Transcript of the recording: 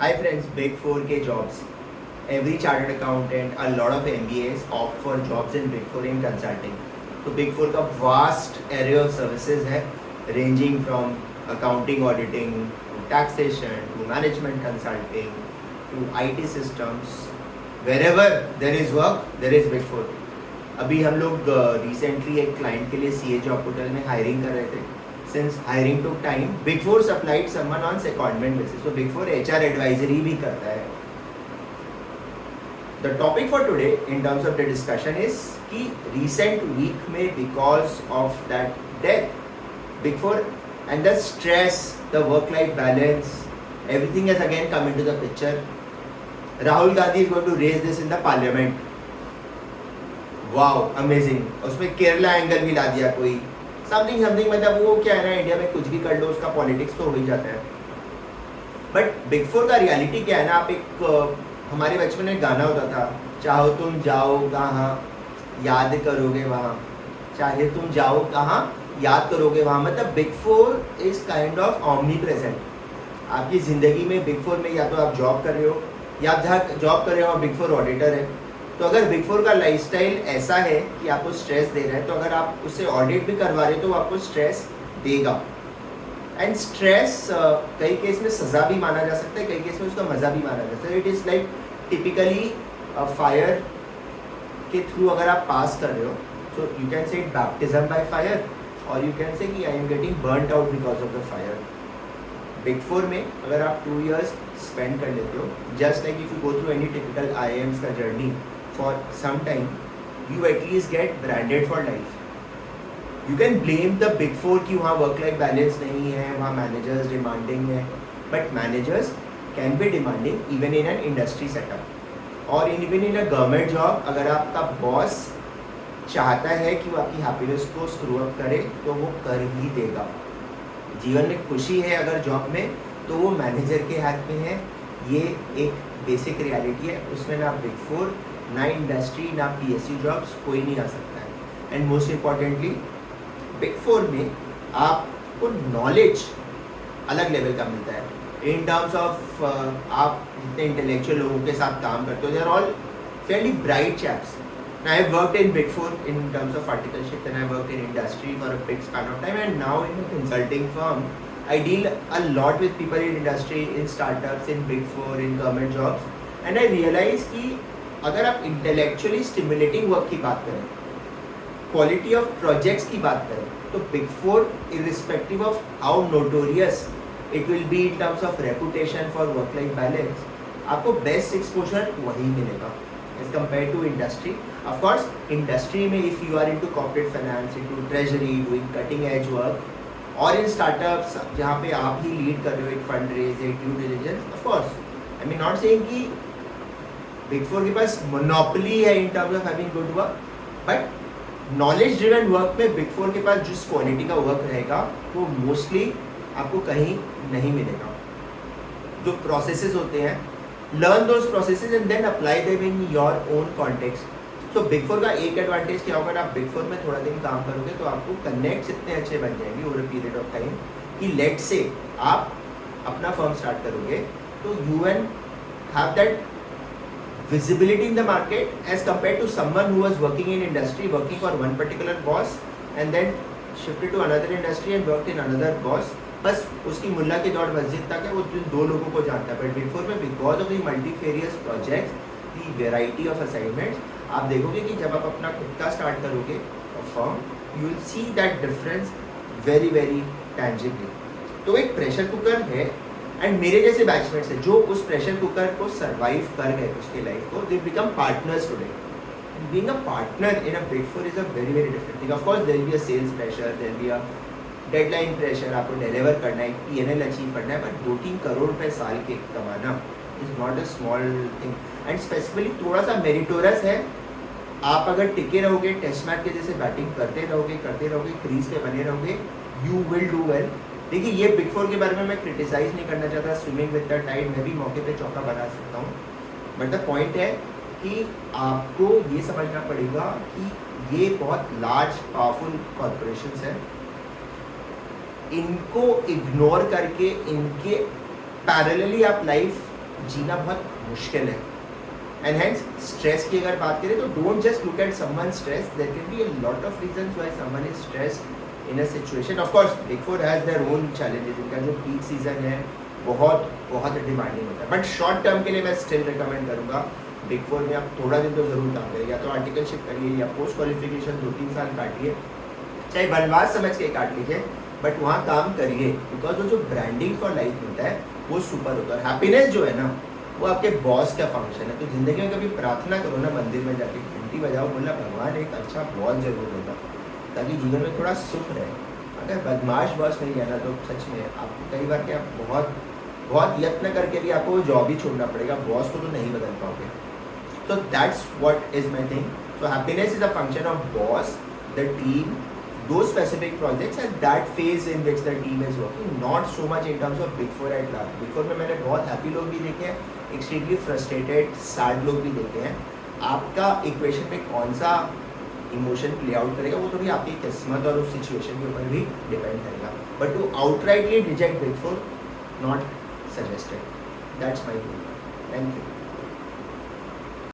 Hi friends, Big 4 के jobs. Every chartered accountant, a lot of MBAs opt for jobs in Big 4 in consulting. तो Big 4 का vast array of services है, ranging from accounting auditing to taxation to management consulting to IT systems. Wherever there is work, there is Big 4. अभी हम लोग recently एक client के लिए CA job portal में हायरिंग कर रहे थे. Since hiring took time, Big 4 supplied someone on secondment basis. So Big 4 HR advisory भी करता है. The topic for today in terms of the discussion is कि recent week में because of that death, Big 4 and the stress, the work-life balance, everything has again come into the picture. Rahul Gandhi is going to raise this in the parliament. Wow, amazing. उसमें Kerala angle भी ला दिया कोई. Something मतलब वो क्या है ना, India में कुछ भी कर लो उसका पॉलिटिक्स तो हो ही जाता है. बट बिग 4 का रियलिटी क्या है ना, आप एक हमारे बचपन में गाना होता था, चाहो तुम जाओ कहाँ याद करोगे वहाँ, चाहे तुम जाओ कहाँ याद करोगे वहाँ. मतलब big 4 is kind of omni present आपकी ज़िंदगी में. बिग 4 में या तो आप जॉब कर रहे हो या आप जहाँ जॉब कर रहे हो बिग 4 ऑडिटर है. तो अगर बिग 4 का लाइफस्टाइल ऐसा है कि आपको स्ट्रेस दे रहा है, तो अगर आप उससे ऑडिट भी करवा रहे हो तो वो आपको स्ट्रेस देगा. एंड स्ट्रेस कई केस में सज़ा भी माना जा सकता है, कई केस में उसका मज़ा भी माना जा सकता है. It is like typically fire के थ्रू अगर आप पास कर रहे हो, so you can say it baptism by fire और यू कैन से कि I am getting burned out because of the fire. Big 4 में अगर आप 2 years स्पेंड कर लेते हो, just like if you go through any typical IIMs का journey for some time, you at least get branded for life. You can blame the Big 4 कि वहाँ work life balance नहीं है, वहाँ managers demanding है, but managers can be demanding even in an industry setup और even in a government job. अगर आपका boss चाहता है कि वो आपकी happiness को screw up करे तो वो कर ही देगा. जीवन में खुशी है अगर जॉब में तो वो मैनेजर के हाथ में है. ये एक बेसिक रियलिटी है. उसमें ना बिग 4 ना इंडस्ट्री ना PSU जॉब्स कोई नहीं आ सकता है. एंड मोस्ट इम्पॉर्टेंटली बिग 4 में आपको नॉलेज अलग लेवल का मिलता है इन टर्म्स ऑफ आप जितने इंटेलेक्चुअल लोगों के साथ काम करते हो, they are all fairly bright chaps. I have worked in big 4 in terms of articleship, then I worked in industry for a big span of time, and now in a consulting firm I deal a lot with people in industry, in startups, in big 4, in government jobs, and I realize कि अगर आप intellectually stimulating work की बात करें, quality of projects की बात करें, तो big 4 irrespective of how notorious it will be in terms of reputation for work life balance, आपको बेस्ट एक्सपोजर वही मिलेगा as compared to industry. Of course industry में if you are into corporate finance, into treasury, doing cutting edge work, और in startups जहाँ पे आप ही lead कर रहे हो एक फंड रेज, एक due diligence, of course I mean not saying कि बिग 4 के पास मोनोपोली है इन terms of having good work, but knowledge driven work में बिग 4 के पास जिस क्वालिटी का वर्क रहेगा वो मोस्टली आपको कहीं नहीं मिलेगा. जो प्रोसेसेस होते हैं, learn those processes and then apply them in your own context. तो बिग 4 का एक एडवांटेज क्या होगा, आप बिग 4 में थोड़ा दिन काम करोगे तो आपको कनेक्ट्स इतने अच्छे बन जाएंगे over a period of time कि लेट से आप अपना फर्म स्टार्ट करोगे तो you can have that visibility in the market as compared to someone who was working in industry, working for one particular boss and then shifted to another industry and worked in another boss. बस उसकी मुल्ला की दौड़ मस्जिद तक है, वो जिन 2 लोगों को जानता है. बट बिग 4 में because of the multifarious projects, the variety of assignments, आप देखोगे कि जब आप अपना खुद का स्टार्ट करोगे firm, you will see that difference very very tangibly. तो एक प्रेशर कुकर है एंड मेरे जैसे बैचमेट्स हैं जो उस प्रेशर कुकर को सर्वाइव कर गए उसके लाइफ को, they become partners today. Being a partner in a big 4 is a very very different thing. Of course there will be a sales pressure, there will be a deadline pressure, आपको deliver करना है, P&L achieve करना है, but 2-3 crore रुपए साल के कमाना is not a small thing. And specifically थोड़ा सा मेरिटोरस है. आप अगर टिके रहोगे, टेस्ट मैच के जैसे बैटिंग करते रहोगे, क्रीज पे बने रहोगे, यू विल डू वेल. देखिए ये बिग 4 के बारे में मैं क्रिटिसाइज नहीं करना चाहता. स्विमिंग विद द टाइड, मैं भी मौके पे चौका बना सकता हूँ, बट द पॉइंट है कि आपको ये समझना पड़ेगा कि ये बहुत लार्ज पावरफुल कॉरपोरेशंस हैं. इनको इग्नोर करके इनके पैरेलली आप लाइफ जीना बहुत मुश्किल है. एंड हेंस स्ट्रेस की अगर बात करें तो don't just look at someone stress. There can be a lot of reasons why someone is stressed in a situation. Of course big four has their own challenges. इनका जो peak season है बहुत बहुत डिमांडिंग होता है, but short term के लिए मैं स्टिल रिकमेंड करूँगा बिग फोर में आप थोड़ा दिन तो ज़रूर काम करिए. या तो आर्टिकलशिप करिए या पोस्ट क्वालिफिकेशन 2-3 साल काटिए, चाहे बनवास समझ के काट लीजिए, बट वहाँ काम करिए. बिकॉज वो जो ब्रांडिंग फॉर लाइफ मिलता है वो सुपर होता है. और हैप्पीनेस जो है ना वो आपके बॉस का फंक्शन है. तो ज़िंदगी में कभी प्रार्थना करो ना, मंदिर में जाके घंटी बजाओ, बोला भगवान एक अच्छा बॉस जरूर होगा ताकि जीवन में थोड़ा सुख रहे. अगर बदमाश बॉस मिल गया ना तो सच में आपको कई बार क्या बहुत बहुत यत्न करके भी आपको वो जॉब ही छोड़ना पड़ेगा, बॉस को तो नहीं बदल पाओगे. तो that's what is my thing. So happiness is a function of boss, the team, those specific projects and that phase in which the team is working, not so much in terms of big four at large. big four में मैंने बहुत happy लोग भी देखे हैं, extremely frustrated sad लोग भी देखे हैं. आपका इक्वेशन में कौन सा इमोशन प्ले आउट करेगा वो तो भी आपकी किस्मत और उस सिचुएशन के ऊपर भी डिपेंड करेगा. But to outrightly reject big four, not suggested. That's my view. Thank you.